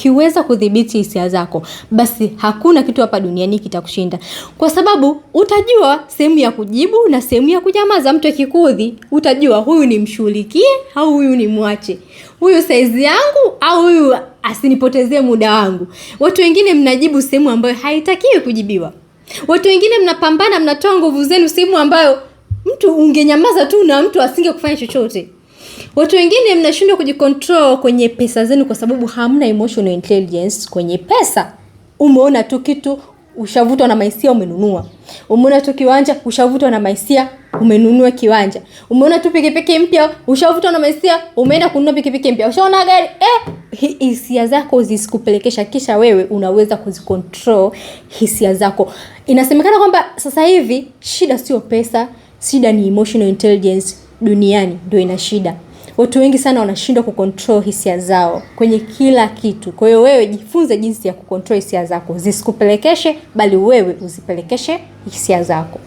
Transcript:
Ukiweza kudhibiti hisia zako, basi hakuna kitu hapa duniani kitakushinda. Kwa sababu utajua sehemu ya kujibu na sehemu ya kunyamaza. Mtu akikuudhi, utajua huyu nimshughulikie au huyu nimwache. Huyu saizi yangu au huyu asinipotezee muda wangu. Watu wengine mnajibu sehemu ambayo haitakiwi kujibiwa. Watu wengine mnapambana, mnatoa nguvu zenu sehemu ambayo mtu ungenyamaza tu na mtu asingekufanya chochote. Watu wengine mnashindwa kujicontrol kwenye pesa zenu kwa sababu hamna emotional intelligence kwenye pesa. Umeona tu kitu, ushavutwa na maisia, umenunua. Umeona tu kiwanja, ushavutwa na maisia, umenunua kiwanja. Umeona tu pikipiki mpya, ushavutwa na maisia, umeenda kununua pikipiki mpya. Ushaona gari, hisia zako zisikupelekesha, kisha wewe unaweza kuzicontrol hisia zako. Inasemekana kwamba sasa hivi shida sio pesa, shida ni emotional intelligence duniani ndio ina shida. Watu wengi sana wanashindwa kucontrol hisia zao kwenye kila kitu. Kwa hiyo wewe jifunze jinsi ya kucontrol hisia zako, zisikupelekeshe bali wewe uzipelekeshe hisia zako.